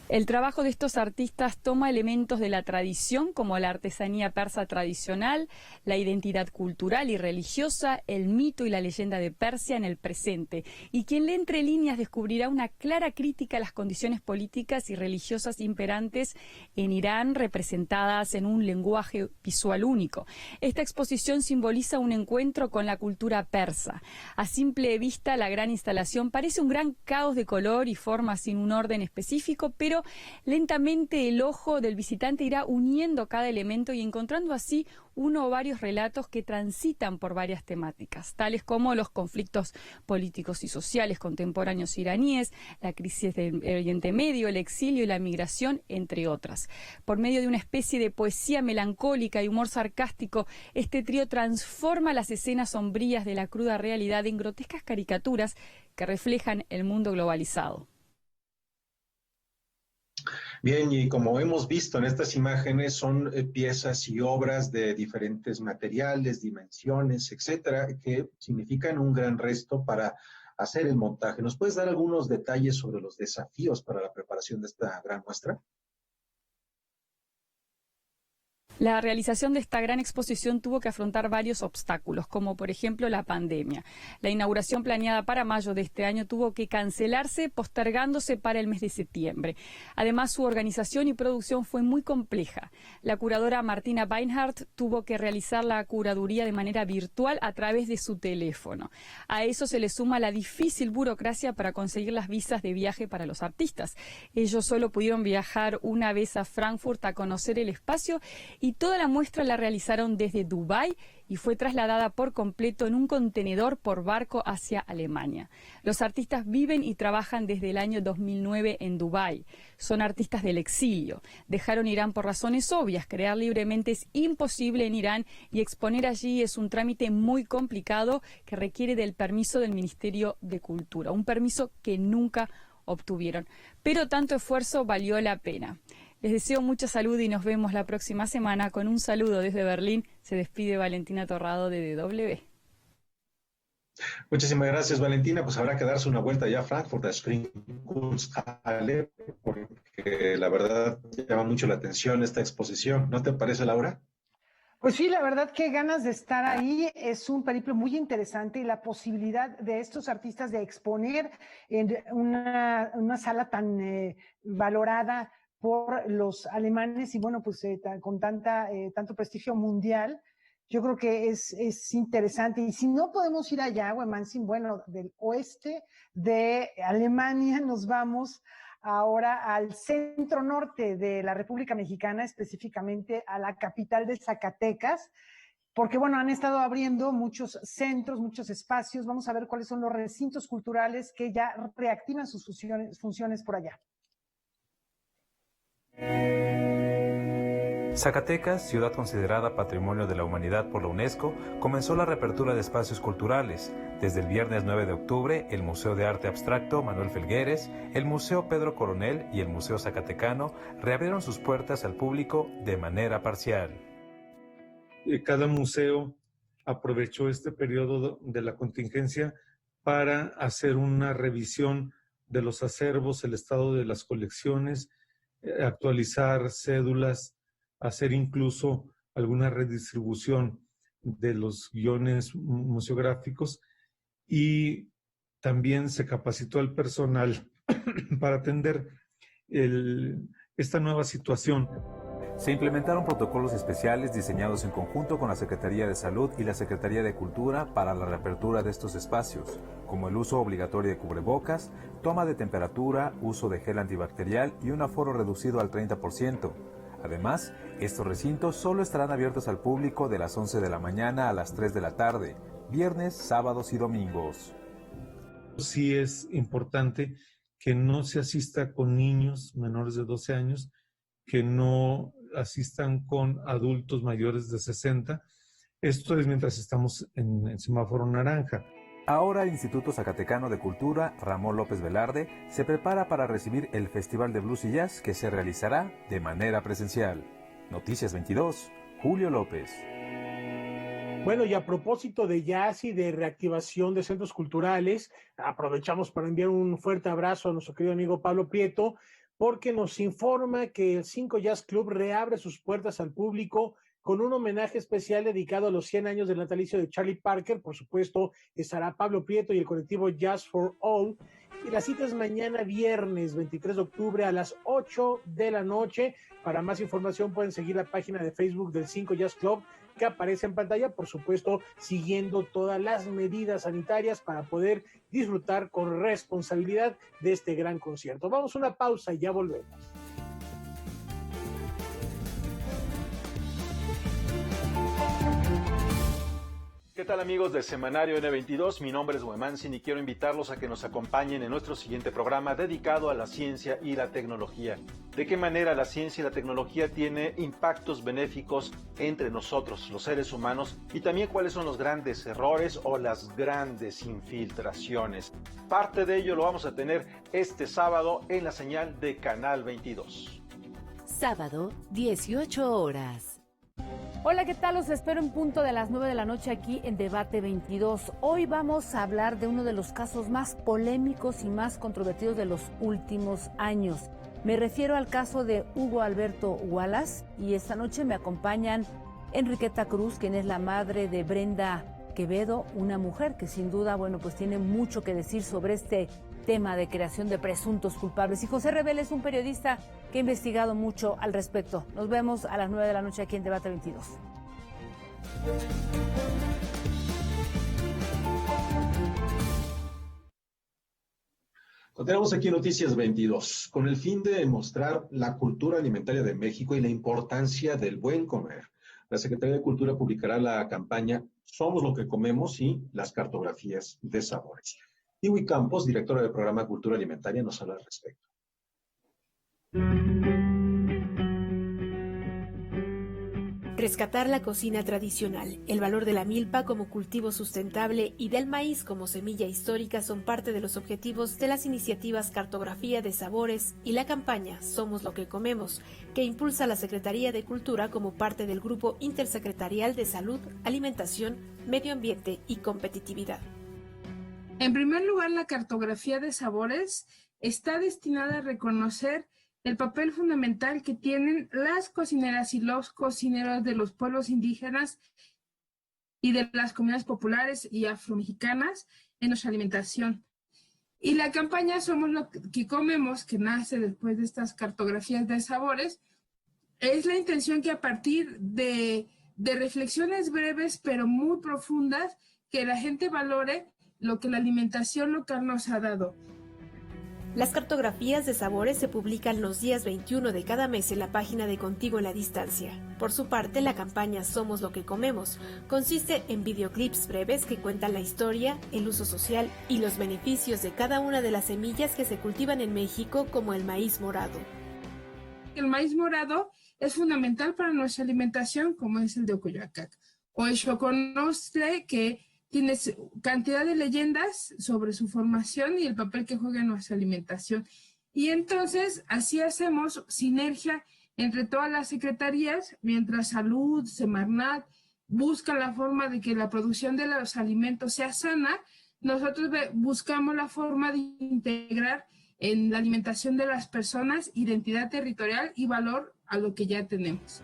El trabajo de estos artistas toma elementos de la tradición, como la artesanía persa tradicional, la identidad cultural y religiosa, el mito y la leyenda de Persia en el presente. Y quien lee entre líneas descubrirá una clara crítica a las condiciones políticas y religiosas imperantes en Irán, representadas en un lenguaje visual único. Esta exposición simboliza un encuentro con la cultura persa. A simple vista, la gran instalación parece un gran caos de color y forma sin un orden específico, pero lentamente el ojo del visitante irá uniendo cada elemento y encontrando así uno o varios relatos que transitan por varias temáticas, tales como los conflictos políticos y sociales contemporáneos iraníes, la crisis del Oriente Medio, el exilio y la migración, entre otras. Por medio de una especie de poesía melancólica y humor sarcástico, este trío transforma las escenas sombrías de la cruda realidad en grotescas caricaturas que reflejan el mundo globalizado. Bien, y como hemos visto en estas imágenes, son piezas y obras de diferentes materiales, dimensiones, etcétera, que significan un gran reto para hacer el montaje. ¿Nos puedes dar algunos detalles sobre los desafíos para la preparación de esta gran muestra? La realización de esta gran exposición tuvo que afrontar varios obstáculos, como por ejemplo la pandemia. La inauguración planeada para mayo de este año tuvo que cancelarse, postergándose para el mes de septiembre. Además, su organización y producción fue muy compleja. La curadora Martina Beinhardt tuvo que realizar la curaduría de manera virtual a través de su teléfono. A eso se le suma la difícil burocracia para conseguir las visas de viaje para los artistas. Ellos solo pudieron viajar una vez a Frankfurt a conocer el espacio y toda la muestra la realizaron desde Dubái y fue trasladada por completo en un contenedor por barco hacia Alemania. Los artistas viven y trabajan desde el año 2009 en Dubái. Son artistas del exilio. Dejaron Irán por razones obvias. Crear libremente es imposible en Irán y exponer allí es un trámite muy complicado que requiere del permiso del Ministerio de Cultura, un permiso que nunca obtuvieron. Pero tanto esfuerzo valió la pena. Les deseo mucha salud y nos vemos la próxima semana. Con un saludo desde Berlín, se despide Valentina Torrado de DW. Muchísimas gracias, Valentina. Pues habrá que darse una vuelta ya a Frankfurt, a Screenkunsthalle, porque la verdad llama mucho la atención esta exposición. ¿No te parece, Laura? Pues sí, la verdad que ganas de estar ahí. Es un periplo muy interesante y la posibilidad de estos artistas de exponer en una sala tan valorada por los alemanes y bueno, pues con tanto prestigio mundial, yo creo que es interesante. Y si no podemos ir allá, Wemansin, bueno, del oeste de Alemania nos vamos ahora al centro norte de la República Mexicana, específicamente a la capital de Zacatecas, porque bueno, han estado abriendo muchos centros, muchos espacios. Vamos a ver cuáles son los recintos culturales que ya reactivan sus funciones por allá. Zacatecas, ciudad considerada Patrimonio de la Humanidad por la UNESCO, comenzó la reapertura de espacios culturales. Desde el viernes 9 de octubre, el Museo de Arte Abstracto Manuel Felgueres, el Museo Pedro Coronel y el Museo Zacatecano reabrieron sus puertas al público de manera parcial. Cada museo aprovechó este periodo de la contingencia para hacer una revisión de los acervos, el estado de las colecciones, actualizar cédulas, hacer incluso alguna redistribución de los guiones museográficos, y también se capacitó al personal para atender esta nueva situación. Se implementaron protocolos especiales diseñados en conjunto con la Secretaría de Salud y la Secretaría de Cultura para la reapertura de estos espacios, como el uso obligatorio de cubrebocas, toma de temperatura, uso de gel antibacterial y un aforo reducido al 30%. Además, estos recintos solo estarán abiertos al público de las 11 de la mañana a las 3 de la tarde, viernes, sábados y domingos. Sí es importante que no se asista con niños menores de 12 años, que no asistan con adultos mayores de 60. Esto es mientras estamos en semáforo naranja. Ahora el Instituto Zacatecano de Cultura Ramón López Velarde se prepara para recibir el Festival de Blues y Jazz, que se realizará de manera presencial. Noticias 22, Julio López. Bueno, y a propósito de jazz y de reactivación de centros culturales, aprovechamos para enviar un fuerte abrazo a nuestro querido amigo Pablo Prieto, porque nos informa que el 5 Jazz Club reabre sus puertas al público con un homenaje especial dedicado a los 100 años del natalicio de Charlie Parker. Por supuesto, estará Pablo Prieto y el colectivo Jazz for All. Y la cita es mañana viernes 23 de octubre a las 8 de la noche. Para más información pueden seguir la página de Facebook del 5 Jazz Club, que aparece en pantalla, por supuesto, siguiendo todas las medidas sanitarias para poder disfrutar con responsabilidad de este gran concierto. Vamos a una pausa y ya volvemos. ¿Qué tal, amigos del Semanario N22? Mi nombre es Wemansin y quiero invitarlos a que nos acompañen en nuestro siguiente programa dedicado a la ciencia y la tecnología. ¿De qué manera la ciencia y la tecnología tiene impactos benéficos entre nosotros, los seres humanos? Y también cuáles son los grandes errores o las grandes infiltraciones. Parte de ello lo vamos a tener este sábado en la señal de Canal 22. Sábado, 18 horas. Hola, ¿qué tal? Los espero en punto de las 9 de la noche aquí en Debate 22. Hoy vamos a hablar de uno de los casos más polémicos y más controvertidos de los últimos años. Me refiero al caso de Hugo Alberto Wallace, y esta noche me acompañan Enriqueta Cruz, quien es la madre de Brenda Quevedo, una mujer que sin duda, pues tiene mucho que decir sobre este tema de creación de presuntos culpables. Y José Rebel es un periodista que ha investigado mucho al respecto. Nos vemos a las 9 de la noche aquí en Debate 22. Continuamos aquí en Noticias 22, con el fin de mostrar la cultura alimentaria de México y la importancia del buen comer. La Secretaría de Cultura publicará la campaña Somos lo que comemos y las cartografías de sabores. Iwi Campos, directora del programa Cultura Alimentaria, nos habla al respecto. Rescatar la cocina tradicional, el valor de la milpa como cultivo sustentable y del maíz como semilla histórica son parte de los objetivos de las iniciativas Cartografía de Sabores y la campaña Somos lo que comemos, que impulsa la Secretaría de Cultura como parte del Grupo Intersecretarial de Salud, Alimentación, Medio Ambiente y Competitividad. En primer lugar, la cartografía de sabores está destinada a reconocer el papel fundamental que tienen las cocineras y los cocineros de los pueblos indígenas y de las comunidades populares y afromexicanas en nuestra alimentación. Y la campaña Somos lo que comemos, que nace después de estas cartografías de sabores, es la intención que a partir de reflexiones breves pero muy profundas, que la gente valore lo que la alimentación local nos ha dado. Las cartografías de sabores se publican los días 21 de cada mes en la página de Contigo en la Distancia. Por su parte, la campaña Somos lo que comemos consiste en videoclips breves que cuentan la historia, el uso social y los beneficios de cada una de las semillas que se cultivan en México, como el maíz morado. El maíz morado es fundamental para nuestra alimentación, como es el de Ocoyoacac, o el choconostle, que tiene cantidad de leyendas sobre su formación y el papel que juega en nuestra alimentación. Y entonces así hacemos sinergia entre todas las secretarías, mientras Salud, Semarnat busca la forma de que la producción de los alimentos sea sana, nosotros buscamos la forma de integrar en la alimentación de las personas, identidad territorial y valor a lo que ya tenemos.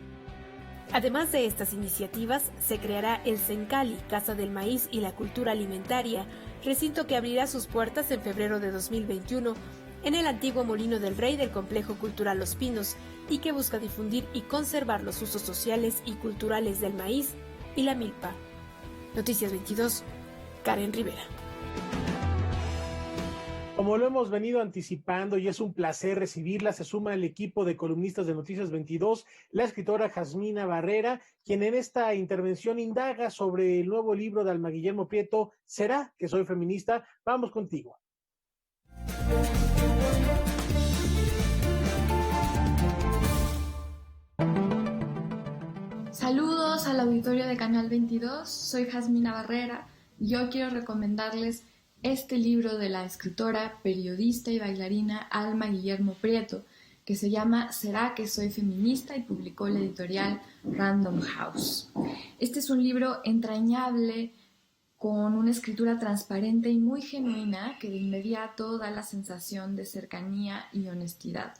Además de estas iniciativas, se creará el Sencali, Casa del Maíz y la Cultura Alimentaria, recinto que abrirá sus puertas en febrero de 2021 en el antiguo Molino del Rey del Complejo Cultural Los Pinos y que busca difundir y conservar los usos sociales y culturales del maíz y la milpa. Noticias 22, Karen Rivera. Como lo hemos venido anticipando y es un placer recibirla, se suma al equipo de columnistas de Noticias 22, la escritora Jasmina Barrera, quien en esta intervención indaga sobre el nuevo libro de Alma Guillermo Prieto, ¿Será que soy feminista? Vamos contigo. Saludos al auditorio de Canal 22, soy Jasmina Barrera y hoy quiero recomendarles este libro de la escritora, periodista y bailarina Alma Guillermo Prieto, que se llama ¿Será que soy feminista? Y publicó la editorial Random House. Este es un libro entrañable, con una escritura transparente y muy genuina que de inmediato da la sensación de cercanía y honestidad.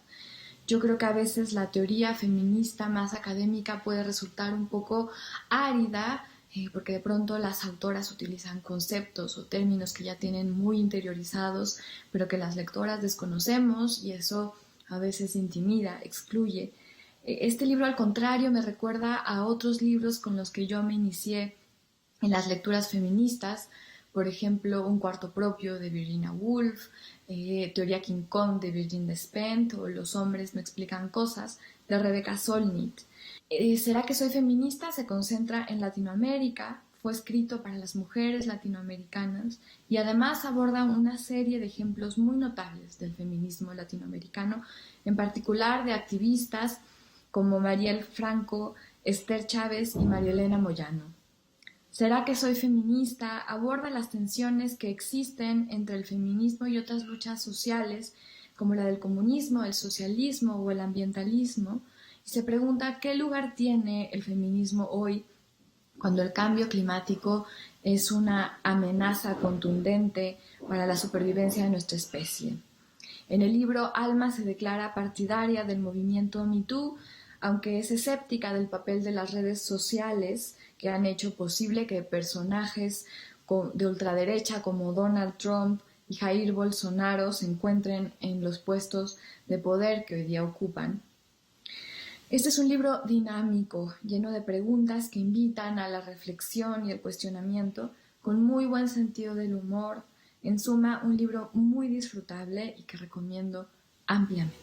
Yo creo que a veces la teoría feminista más académica puede resultar un poco árida, porque de pronto las autoras utilizan conceptos o términos que ya tienen muy interiorizados, pero que las lectoras desconocemos y eso a veces intimida, excluye. Este libro, al contrario, me recuerda a otros libros con los que yo me inicié en las lecturas feministas, por ejemplo, Un cuarto propio de Virginia Woolf, Teoría King Kong de Virginia Despentes o Los hombres me explican cosas de Rebecca Solnit. ¿Será que soy feminista? Se concentra en Latinoamérica, fue escrito para las mujeres latinoamericanas y además aborda una serie de ejemplos muy notables del feminismo latinoamericano, en particular de activistas como Mariel Franco, Esther Chávez y María Elena Moyano. ¿Será que soy feminista? Aborda las tensiones que existen entre el feminismo y otras luchas sociales, como la del comunismo, el socialismo o el ambientalismo, y se pregunta qué lugar tiene el feminismo hoy cuando el cambio climático es una amenaza contundente para la supervivencia de nuestra especie. En el libro, Alma se declara partidaria del movimiento Me Too, aunque es escéptica del papel de las redes sociales que han hecho posible que personajes de ultraderecha como Donald Trump y Jair Bolsonaro se encuentren en los puestos de poder que hoy día ocupan. Este es un libro dinámico, lleno de preguntas que invitan a la reflexión y el cuestionamiento, con muy buen sentido del humor. En suma, un libro muy disfrutable y que recomiendo ampliamente.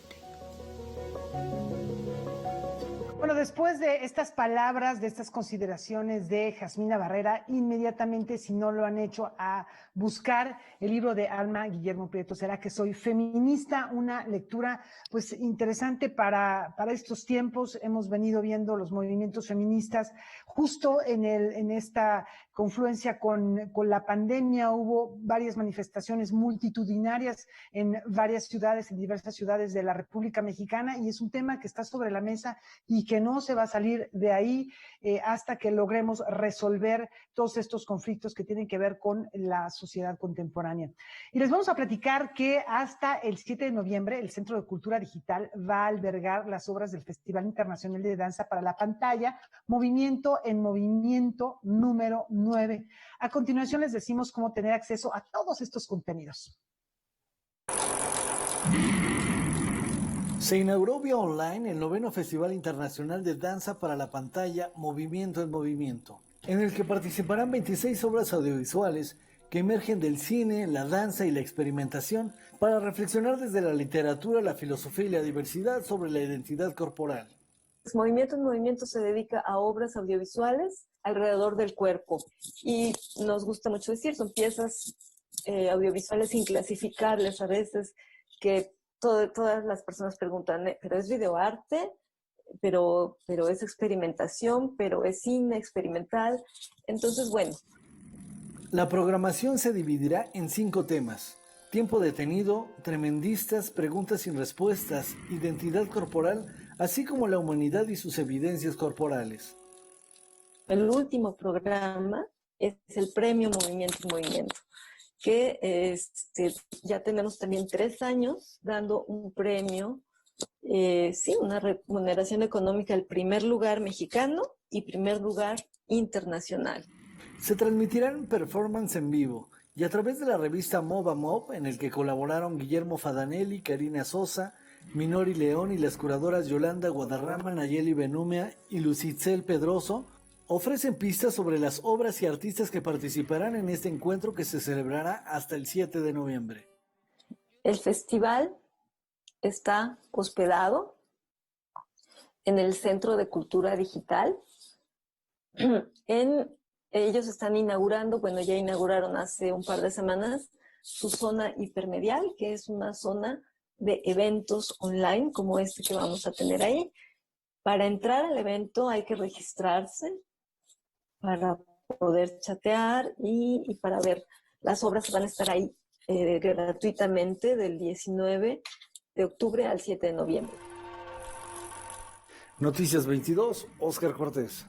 Bueno, después de estas palabras, de estas consideraciones de Jasmina Barrera, inmediatamente, si no lo han hecho, a buscar el libro de Alma Guillermo Prieto, ¿Será que soy feminista? Una lectura pues interesante para estos tiempos. Hemos venido viendo los movimientos feministas justo en esta confluencia con la pandemia. Hubo varias manifestaciones multitudinarias en varias ciudades, en diversas ciudades de la República Mexicana, y es un tema que está sobre la mesa y que no se va a salir de ahí hasta que logremos resolver todos estos conflictos que tienen que ver con la sociedad contemporánea. Y les vamos a platicar que hasta el 7 de noviembre el Centro de Cultura Digital va a albergar las obras del Festival Internacional de Danza para la Pantalla, Movimiento en Movimiento número 9. A continuación les decimos cómo tener acceso a todos estos contenidos. Se inauguró vía online el 9º Festival Internacional de Danza para la Pantalla, Movimiento en Movimiento, en el que participarán 26 obras audiovisuales que emergen del cine, la danza y la experimentación para reflexionar desde la literatura, la filosofía y la diversidad sobre la identidad corporal. Movimiento en Movimiento se dedica a obras audiovisuales alrededor del cuerpo y nos gusta mucho decir, son piezas audiovisuales sin clasificarles a veces, que todas las personas preguntan, ¿pero es videoarte? ¿Pero es experimentación? ¿Pero es cine experimental? Entonces, bueno. La programación se dividirá en 5 temas: tiempo detenido, tremendistas, preguntas sin respuestas, identidad corporal, así como la humanidad y sus evidencias corporales. El último programa es el premio Movimiento en Movimiento. que ya tenemos también 3 años dando un premio, una remuneración económica al primer lugar mexicano y primer lugar internacional. Se transmitirán performance en vivo y a través de la revista Mob a Mob, en el que colaboraron Guillermo Fadanelli, Karina Sosa, Minori León y las curadoras Yolanda Guadarrama, Nayeli Benumea y Lucitzel Pedroso, ofrecen pistas sobre las obras y artistas que participarán en este encuentro que se celebrará hasta el 7 de noviembre. El festival está hospedado en el Centro de Cultura Digital. Ellos están inaugurando, ya inauguraron hace un par de semanas, su zona hipermedial, que es una zona de eventos online como este que vamos a tener ahí. Para entrar al evento hay que registrarse para poder chatear y para ver las obras que van a estar ahí gratuitamente del 19 de octubre al 7 de noviembre. Noticias 22, Óscar Cortés.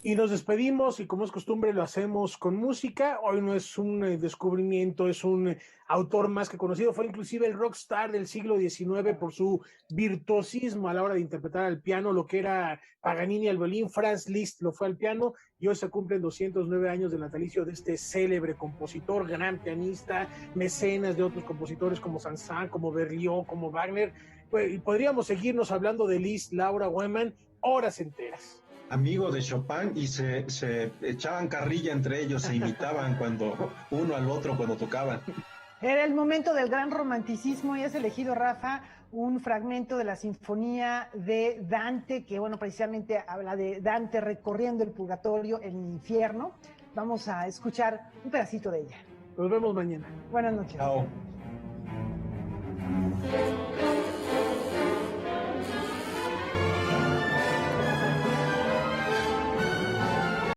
Y nos despedimos y como es costumbre lo hacemos con música. Hoy no es un descubrimiento, es un autor más que conocido. Fue inclusive el rockstar del siglo XIX por su virtuosismo a la hora de interpretar al piano, lo que era Paganini al violín, Franz Liszt lo fue al piano, y hoy se cumplen 209 años del natalicio de este célebre compositor, gran pianista, mecenas de otros compositores como Saint-Saëns, como Berlioz, como Wagner. Y podríamos seguirnos hablando de Liszt, Laura Weinman, horas enteras. Amigo de Chopin, y se echaban carrilla entre ellos, se imitaban uno al otro cuando tocaban. Era el momento del gran romanticismo y has elegido, Rafa, un fragmento de la Sinfonía de Dante, que precisamente habla de Dante recorriendo el purgatorio, el infierno. Vamos a escuchar un pedacito de ella. Nos vemos mañana. Buenas noches. Chao.